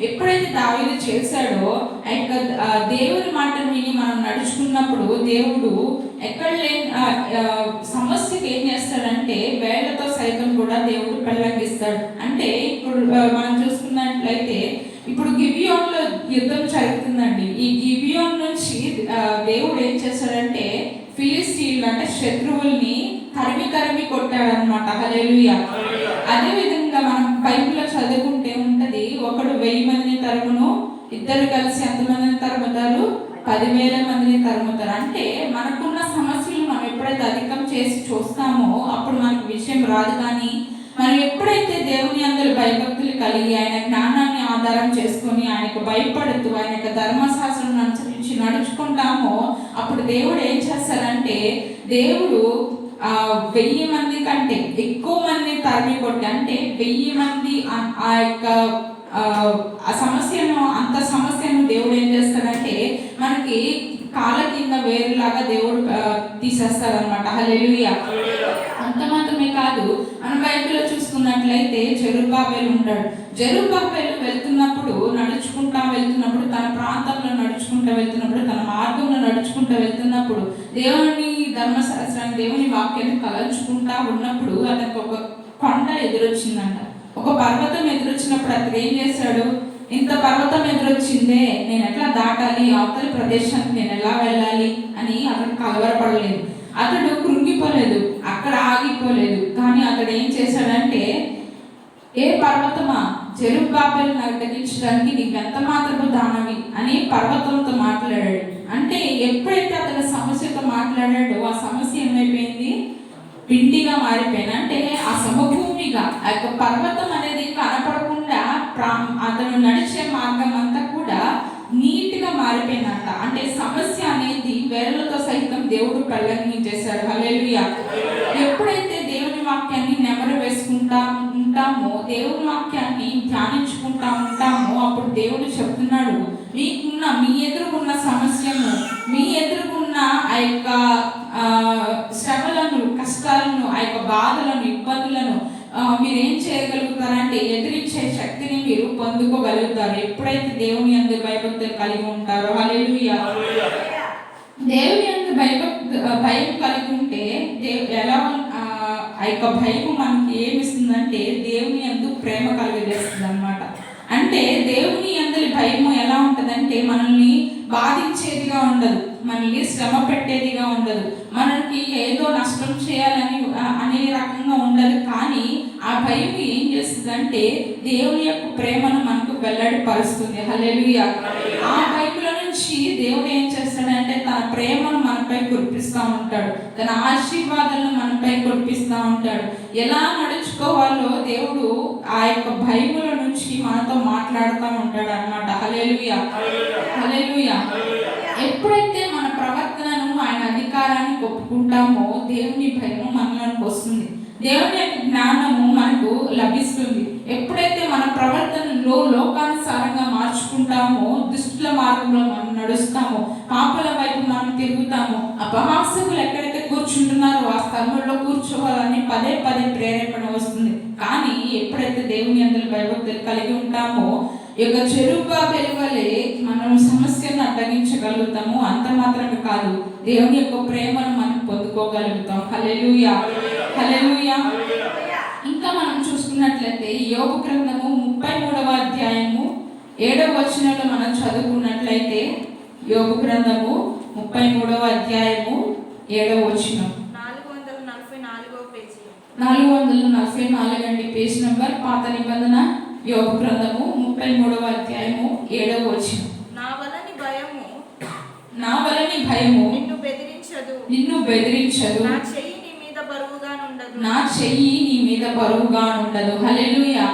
ఎప్పుడైతే దావీదు చేశాడో ఆ యొక్క దేవుని మాటను విని మనం నడుచుకున్నప్పుడు దేవుడు ఎక్కడ లేని సమస్యకి ఏం చేస్తాడంటే వేళ్లతో సైతం కూడా దేవుడు పెళ్ళగిస్తాడు. అంటే ఇప్పుడు మనం చూసుకున్నట్లయితే ఇప్పుడు గిబియోన్లో యుద్ధం జరుగుతుందండి. ఈ గిబియోన్ నుంచి దేవుడు ఏం చేస్తాడంటే ఫిలిష్తీయులు అంటే శత్రువుల్ని తరిమి కొట్టాడనమాట. హల్లెలూయా. అదే విధంగా మనం బైబిల్లో చదువుకుంటే ఉంటది, ఒకడు 1000 మందిని తరుమును, ఇద్దరు కలిసి ఎంతమందిని తరుముతారు? 10,000 మందిని తరుముతారు. అంటే మనకున్న సమస్యలు మనం ఎప్పుడైతే అధికం చేసి చూస్తామో అప్పుడు మనకు విషయం రాదు. కానీ మనం ఎప్పుడైతే దేవుని అందరూ భయభక్తులు కలిగి ఆయన జ్ఞానాన్ని ఆధారం చేసుకొని ఆయనకు భయపడుతూ ఆయన యొక్క ధర్మశాస్త్రం అనుసరించి నడుచుకుంటామో అప్పుడు దేవుడు ఏం చేస్తారంటే దేవుడు 1000 మంది కంటే ఎక్కువ మంది తరిమి కొట్టి, అంటే 1000 మంది ఆ యొక్క ఆ సమస్యను దేవుడు ఏం చేస్తాడంటే మనకి కాళ్ళ కింద వేరులాగా దేవుడు తీసేస్తాడనమాట. హల్లెలూయా. అంత మాత్రమే కాదు, మన బైబిల్లో చూసుకున్నట్లయితే జెరుబ్బాబెలు ఉంటాడు. జెరుబ్బాబెలు నడుచుకుంటా వెళ్తున్నప్పుడు తన ప్రాంతంలో నడుచుకుంటూ వెళ్తున్నప్పుడు తన మార్గంలో నడుచుకుంటూ వెళ్తున్నప్పుడు దేవుని ధర్మశాస్త్రాన్ని దేవుని వాక్యాన్ని కలుచుకుంటా ఉన్నప్పుడు అతనికి ఒక కొండ ఎదురొచ్చిందంట. ఒక పర్వతం ఎదురొచ్చినప్పుడు అతను ఏం చేశాడు? ఇంత పర్వతం ఎదురొచ్చిందే, నేను ఎట్లా దాటాలి, అవతలి ప్రదేశానికి నేను ఎలా వెళ్ళాలి అని అతను కలవరపడలేదు. అతడు కృంగిపోలేదు, అక్కడ ఆగిపోలేదు. కానీ అతడు ఏం చేశాడంటే, ఏ పర్వతమా, జెరుబ్బాబెలు నడిపించడానికి నీకు ఎంత మాత్రము దానవి అని పర్వతంతో మాట్లాడాడు. అంటే ఎప్పుడైతే అతను సమస్యతో మాట్లాడాడో ఆ సమస్య ఏమైపోయింది? పిండిగా మారిపోయింది. అంటే ఆ సమభూమిగా ఆ యొక్క పర్వతం అనేది కనపడకుండా అతను నడిచే మార్గం అంతా కూడా నీట్గా మారిపోయిందంట. అంటే సమస్య అనేది వేర్లతో సైతం దేవుడు పెళ్ళగించేశాడు. హల్లెలూయా. ఎప్పుడైతే దేవుని వాక్యాన్ని నెమరు వేసుకుంటా ఉంటామో, దేవుని వాక్యాన్ని ధ్యానించుకుంటా ఉంటామో అప్పుడు దేవుడు చెప్తున్నాడు, మీ ఎదురుగున్న సమస్యను, మీ ఎదురుగున్న ఆ యొక్క శ్రమలను, కష్టాలను, ఆ యొక్క బాధలను, ఇబ్బందులను మీరేం చేయగలుగుతారంటే ఎదిరించే శక్తిని మీరు పొందుకోగలుగుతారు ఎప్పుడైతే దేవుని యందు భయభక్తులు కలిగి ఉంటారో. హల్లెలూయా. దేవుని యందు భయం కలిగి ఉంటే ఎలా ఆ యొక్క భయం మనకి ఏమిస్తుందంటే దేవుని యందు ప్రేమ కలిగజేస్తుంది అనమాట. అంటే దేవుని యందు భయము ఎలా ఉంటుందంటే మనల్ని బాధించేదిగా ఉండదు, మనల్ని శ్రమ పెట్టేదిగా ఉండదు, మనకి ఏదో నష్టం చేయాలని అనే రకంగా ఉండదు. కానీ ఆ భయం ఏం చేస్తుందంటే దేవుని యొక్క ప్రేమను మనకు వెల్లడి పరుస్తుంది. హల్లెలూయా. ఆ భయముల నుంచి దేవుడు ఏం చేస్తాడంటే తన ప్రేమను మనపై కురిపిస్తూ ఉంటాడు, తన ఆశీర్వాదాలను మనపై కురిపిస్తూ ఉంటాడు. ఎలా నడుచుకోవాలో దేవుడు ఆ యొక్క భయముల నుంచి మనతో మాట్లాడుతూ ఉంటాడు అన్నమాట. హల్లెలూయా. హల్లెలూయా. ఎప్పుడైతే మన ప్రవర్తనను ఆయన అధికారాన్ని ఒప్పుకుంటామో దేవుని భయము మనలోకి వస్తుంది. దేవుని యొక్క జ్ఞానము మనకు లభిస్తుంది. ఎప్పుడైతే మన ప్రవర్తనలో లోకానుసారంగా మార్చుకుంటామో, దుష్టుల మార్గంలో మనం నడుస్తామో, పాపల వైపు మనం తిరుగుతామో, అపహాసకులు ఎక్కడైతే కూర్చుంటున్నారో ఆ స్థలంలో కూర్చోవాలని పదే పదే ప్రేరేపణ వస్తుంది. కానీ ఎప్పుడైతే దేవుని యందు భయభక్తులు కలిగి ఉంటామో, ఈ యొక్క చెరుబాబెలు వలె మనం సమస్యను అడ్డగించగలుగుతాము. అంత మాత్రమే కాదు, దేవుని యొక్క ప్రేమను మనం పొందుకోగలుగుతాం. హల్లెలూయా, హల్లెలూయా. ఇంకా మనం చూసుకున్నట్లయితే యోబు గ్రంథము 33వ అధ్యాయము 7వ వచనంలో మనం చదువుకున్నట్లయితే, యోబు గ్రంథము 33వ అధ్యాయము 7వ వచనం, 444వ పేజీ, 444 అండి పేజ్ నంబర్, పాత నిబంధన, యోబు గ్రంథము 33వ అధ్యాయము 7వ వచనం. నా వలని భయము నిన్ను బెదిరించదు, నా చెయ్యి నీ మీద బరువుగా ఉండదు. హల్లెలూయా.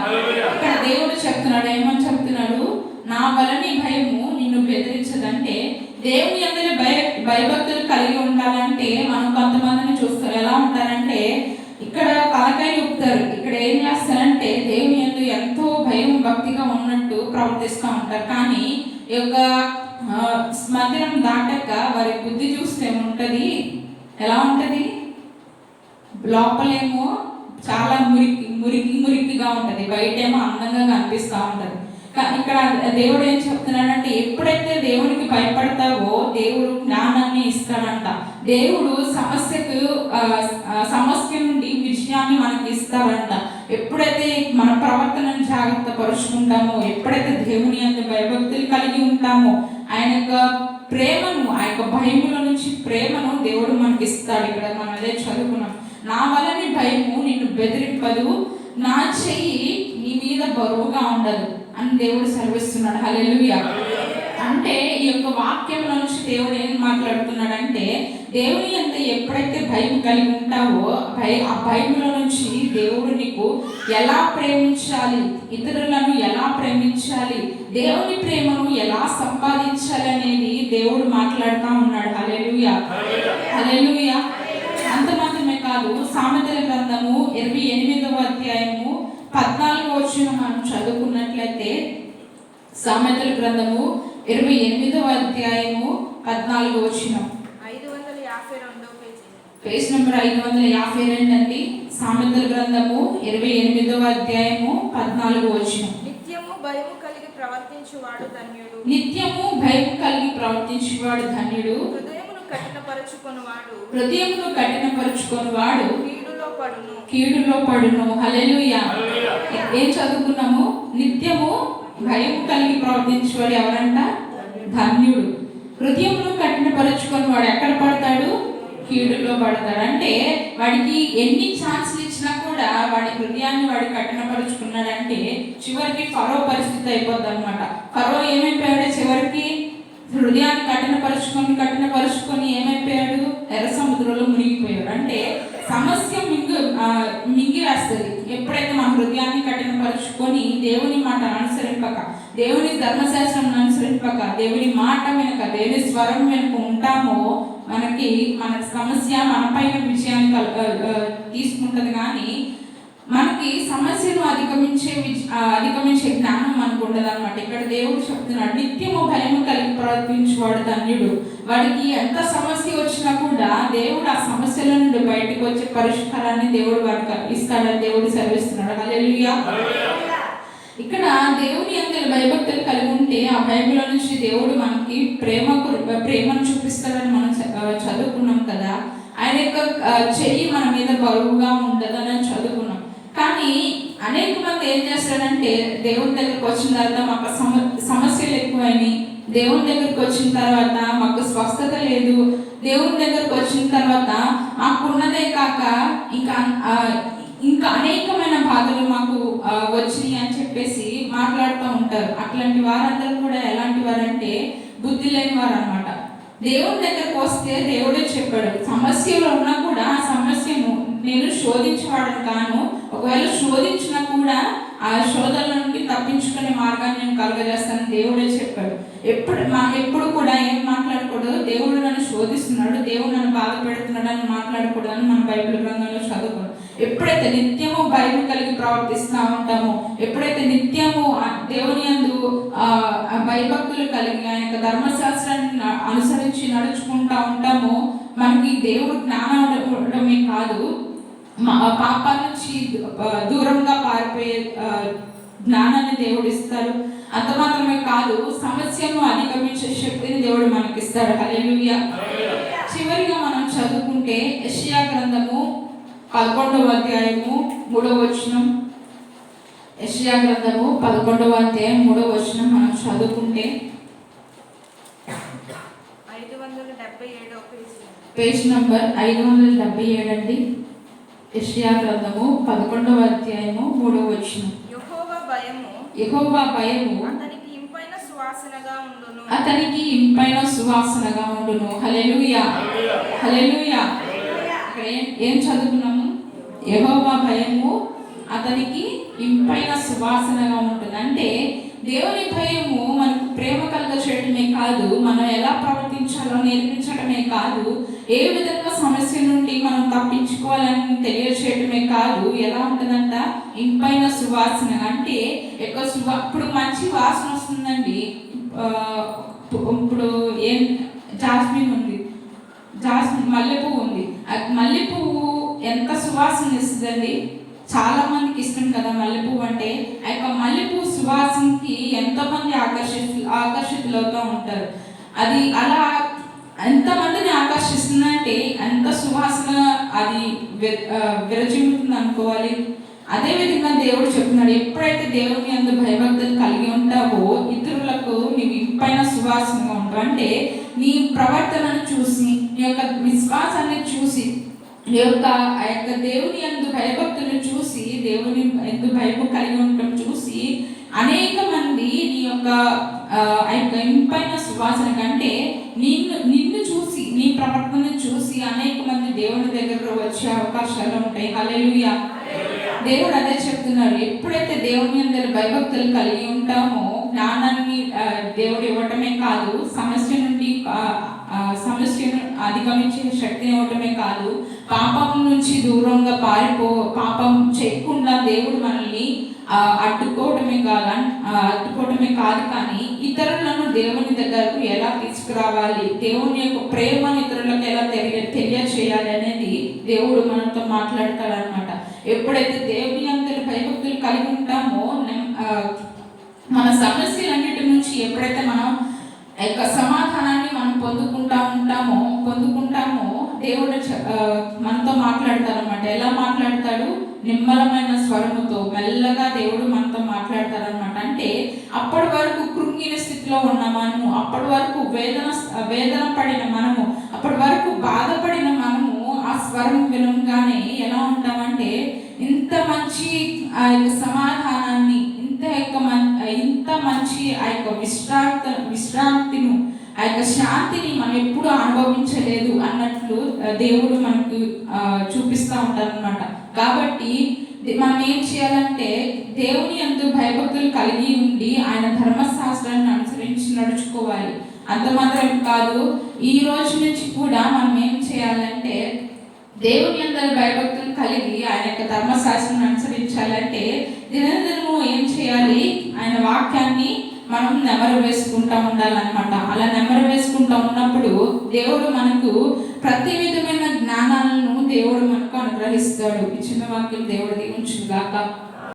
ఇక్కడ దేవుడు చెప్తున్నాడు, ఏమని చెప్తున్నాడు? నా వలని భయము నిన్ను బెదిరించదంటే, దేవుని యందు భయభక్తులు కలిగి ఉండాలంటే మనం కొంతమందిని చూస్తాం. ఎలా ఉంటారంటే ఇక్కడ తలకాయలు ఊపుతారు. ఇక్కడ ఏం చేస్తారంటే దేవుని యందు ఎంతో భయం భక్తిగా ఉన్నట్టు ప్రవర్తిస్తూ ఉంటారు. కానీ ఈ యొక్క మందిరం దాటాక వారి బుద్ధి చూస్తే ఉంటది, ఎలా ఉంటది? లోపలేమో చాలా మురికిగా ఉంటది, బయటేమో అందంగా కనిపిస్తూ ఉంటది. ఇక్కడ దేవుడు ఏం చెప్తున్నాడంటే, ఎప్పుడైతే దేవునికి భయపడతావో దేవుడు జ్ఞానాన్ని ఇస్తాడంట. దేవుడు సమస్య నుండి విజయాన్ని మనకి ఇస్తాడంట. ఎప్పుడైతే మన ప్రవర్తనను జాగ్రత్త పరుచుకుంటామో, ఎప్పుడైతే దేవుని యందు భయభక్తులు కలిగి ఉంటామో, ఆయన యొక్క ప్రేమను, ఆ యొక్క భయముల నుంచి ప్రేమను దేవుడు మనకి ఇస్తాడు. ఇక్కడ మనం అదే చదువుకున్నాం. నా వలని భయము నిన్ను బెదిరింపదు, నా చెయ్యి నీ మీద బరువుగా ఉండదు అని దేవుడు సెలవిస్తున్నాడు. హల్లెలూయా. అంటే ఈ యొక్క వాక్యంలో నుంచి దేవుడు ఏం మాట్లాడుతున్నాడంటే, దేవుని యందు ఎప్పుడైతే భయం కలిగి ఉంటావో, ఆ భయములో నుంచి దేవుడు నీకు ఎలా ప్రేమించాలి, ఇతరులను ఎలా ప్రేమించాలి, దేవుని ప్రేమను ఎలా సంపాదించాలి అనేది దేవుడు మాట్లాడుతూ ఉన్నాడు. హల్లెలూయా, హల్లెలూయా. అంత మాత్రమే కాదు, సామెతల గ్రంథము 28వ అధ్యాయము 14వ వచనం మనం చదువుకున్నట్లయితే, సామెతల గ్రంథము 28వ అధ్యాయము 14వ వచనం, 552వ పేజీ, పేజ్ నంబర్ 552 అండి. సామెతల గ్రంథము 28వ అధ్యాయము 14వ వచనం. నిత్యము భయము కలిగి ప్రవర్తించువాడు ధన్యుడు, హృదయమును కఠినపరచుకొనువాడు కీడులో పడును. హల్లెలూయా. ఏం చదువుకున్నాము? నిత్యము భయం కలిగి ప్రవర్తించేవాడు ఎవరంట? ధన్యుడు. హృదయమును కఠినపరచుకొని వాడు ఎక్కడ పడతాడు? కీడులో పడతాడు. అంటే వాడికి ఎన్ని ఛాన్స్లు ఇచ్చినా కూడా వాడి హృదయాన్ని వాడు కఠినపరుచుకున్నాడంటే చివరికి ఫరో పరిస్థితి అయిపోద్ది అనమాట. ఫరో ఏమైపోయాడు? చివరికి హృదయాన్ని కఠినపరుచుకొని ఏమైపోయాడు? ఎర్ర సముద్రంలో మునిగిపోయాడు. అంటే సమస్య మింగి వేస్తుంది. ఎప్పుడైతే మన హృదయాన్ని కఠినపరుచుకొని దేవుని మాట అనుసరింపక, దేవుని ధర్మశాస్త్రం అనుసరింపక, దేవుని మాట వెనుక, దేవుని స్వరం వెనుక ఉంటామో, మన సమస్య మన పైన విజయాన్ని తీసుకుంటుంది. కానీ మనకి సమస్యను అధిగమించే జ్ఞానం మనకు ఉండదు అనమాట. ఇక్కడ దేవుడు చెప్తున్నాడు, నిత్యము భయము కలిగి ప్రవర్తించేవాడు ధన్యుడు. వాడికి ఎంత సమస్య వచ్చినా కూడా దేవుడు ఆ సమస్యల నుండి బయటకు వచ్చే పరిష్కారాన్ని దేవుడు వాడికి ఇస్తాడని దేవుడు సెలవిస్తున్నాడు. హల్లెలూయా. ఇక్కడ దేవుని యందు భయభక్తులు కలిగి ఉంటే ఆ భయంలో నుంచి దేవుడు మనకి ప్రేమను చూపిస్తాడని మనం చదువుకున్నాం కదా. ఆయన యొక్క చెయ్యి మన మీద బరువుగా ఉండదని చదువుకున్నాం. కానీ అనేక మంది ఏం చేస్తారంటే, దేవుని దగ్గరకు వచ్చిన తర్వాత మాకు సమస్యలు ఎక్కువైనాయి, దేవుని దగ్గరకు వచ్చిన తర్వాత మాకు స్వస్థత లేదు, దేవుని దగ్గరకు వచ్చిన తర్వాత మాకున్నదే కాక ఇంకా అనేకమైన బాధలు మాకు వచ్చినాయి అని చెప్పేసి మాట్లాడుతూ ఉంటారు. అట్లాంటి వారందరూ కూడా ఎలాంటి వారంటే బుద్ధి లేని వారు అనమాట. దేవుని దగ్గరకు వస్తే దేవుడే చెప్పాడు, సమస్యలో ఉన్నా కూడా ఆ సమస్యను నేను శోధించేవాడను కాను, ఒకవేళ శోధించినా కూడా ఆ శోధన నుండి తప్పించుకునే మార్గాన్ని నేను కలుగజేస్తాను దేవుడే చెప్పాడు. ఎప్పుడు కూడా ఏం మాట్లాడకూడదు, దేవుడు నన్ను శోధిస్తున్నాడు, దేవుడు నన్ను బాధ పెడుతున్నాడు అని మాట్లాడకూడదు అని మన బైబిల్ గ్రంథంలో చదువుకోండి. ఎప్పుడైతే నిత్యము భయం కలిగి ప్రవర్తిస్తూ ఉంటామో, ఎప్పుడైతే నిత్యము దేవుని యందు భయభక్తులు కలిగి ఆయన యొక్క ధర్మశాస్త్రాన్ని అనుసరించి నడుచుకుంటూ ఉంటామో, మనకి దేవుడు జ్ఞానం ఉండడమే కాదు, పాపాల నుంచి దూరంగా పారిపోయే జ్ఞానాన్ని దేవుడు ఇస్తారు. అంత మాత్రమే కాదు, సమస్యను అధిగమించే శక్తిని దేవుడు మనకిస్తాడు. హల్లెలూయా. చివరిగా మనం చదువుకుంటే యెషయా గ్రంథము 11వ అధ్యాయము 3వ వచనం. యెషయా గ్రంథము 11వ అధ్యాయం 3వ వచనం మనం చదువుకుంటే 577 పేజ్ నంబర్ 577 అండి. యెషయా గ్రంథము 11వ అధ్యాయము 3వ వచనం. యెహోవా భయము అతనికి ఇంపైన సువాసనగా ఉండును. హల్లెలూయా, హల్లెలూయా. ఇక్కడ ఏం చదువుకున్నాము? యెహోవా భయము అతనికి ఇంపైన సువాసనగా ఉంటుంది. అంటే దేవుని భయము మనకు ప్రేమ కలుగ చేయడమే కాదు, మనం ఎలా ప్రవర్తించాలో నేర్పించడమే కాదు, ఏ విధంగా సమస్య నుండి మనం తప్పించుకోవాలని తెలియచేయడమే కాదు, ఎలా ఉంటుందంట? ఇంపైన సువాసన. అంటే ఇప్పుడు మంచి వాసన వస్తుందండి. ఇప్పుడు ఏం జాస్మిన్ ఉంది, మల్లెపువ్వు ఉంది. మల్లెపువ్వు ఎంత సువాసన ఇస్తుందండి? చాలా మందికి ఇష్టం కదా మల్లెపువ్వు అంటే. ఆ యొక్క మల్లెపువ్వు సువాసనకి ఎంతమంది ఆకర్షితులవుతూ ఉంటారు. అది అలా ఎంతమందిని ఆకర్షిస్తుందంటే ఎంత సువాసన అది విరజిమ్ముతుంది అనుకోవాలి. అదేవిధంగా దేవుడు చెప్తున్నాడు, ఎప్పుడైతే దేవుని యందు భయభక్తులు కలిగి ఉంటావో ఇతరులకు నీవు ఇంపైన సువాసనగా ఉంటావు. అంటే నీ ప్రవర్తనను చూసి, నీ యొక్క విశ్వాసాన్ని చూసి, నీ యొక్క ఆ యొక్క దేవుని యందు భయభక్తులను చూసి, దేవుని యందు భయము కలిగి ఉండటం చూసి అనేక మంది నీ యొక్క ఆ యొక్క ఇంపైన సువాసన కంటే నిన్ను చూసి, నీ ప్రవర్తనను చూసి అనేక మంది దేవుని దగ్గర వచ్చే అవకాశాలు ఉంటాయి. హల్లెలూయా. దేవుడు అదే చెప్తున్నారు, ఎప్పుడైతే దేవుని యందు భయభక్తులు కలిగి ఉంటామో జ్ఞానాన్ని దేవుడు ఇవ్వటమే కాదు, సమస్యను అధిగమించే శక్తిని ఇవ్వటమే కాదు, పాపం నుంచి దూరంగా పాపం చేయకుండా దేవుడు మనల్ని అడ్డుకోవటమే కాదు కానీ ఇతరులను దేవుని దగ్గరకు ఎలా తీసుకురావాలి, దేవుని యొక్క ప్రేమను ఇతరులకు ఎలా తెలియచేయాలి అనేది దేవుడు మనతో మాట్లాడతాడు అనమాట. ఎప్పుడైతే దేవుని యందు భయభక్తులు కలిగి ఉంటామో మన సమస్యలన్నిటి నుంచి ఎప్పుడైతే మనం యొక్క సమాధానాన్ని మనం పొందుకుంటామో దేవుడు మనతో మాట్లాడతారనమాట. ఎలా మాట్లాడతాడు? నిమ్మలమైన స్వరముతో మెల్లగా దేవుడు మనతో మాట్లాడతారనమాట. అంటే అప్పటి వరకు కృంగిన స్థితిలో ఉన్న మనము, అప్పటి వరకు వేదన పడిన మనము, అప్పటి వరకు బాధపడిన మనము ఆ స్వరం వినగానే ఎలా ఉంటామంటే ఇంత మంచి ఆ యొక్క సమాధానాన్ని, ఇంత మంచి ఆ యొక్క విశ్రాంతిని, ఆ యొక్క శాంతిని మనం ఎప్పుడు అనుభవించలేదు అన్నట్లు దేవుడు మనకు చూపిస్తూ ఉంటారనమాట. కాబట్టి మనం ఏం చేయాలంటే దేవుని యందు భయభక్తులు కలిగి ఉండి ఆయన ధర్మశాస్త్రాన్ని అనుసరించి నడుచుకోవాలి. అంత మాత్రం కాదు, ఈ రోజు నుంచి కూడా మనం ఏం చేయాలంటే దేవుని యందు భయభక్తులు కలిగి ఆయన యొక్క ధర్మశాస్త్రం అనుసరించాలంటే దినదినము ఏం చేయాలి? ఆయన వాక్యాన్ని మనం నెమరు వేసుకుంటా ఉండాలన్నమాట. అలా నెమరు వేసుకుంటా ఉన్నప్పుడు దేవుడు మనకు ప్రతి విధమైన జ్ఞానాలను దేవుడు మనకు అనుగ్రహిస్తాడు. ఈ చిన్న వాక్యం దేవుడు దీవించుగాక.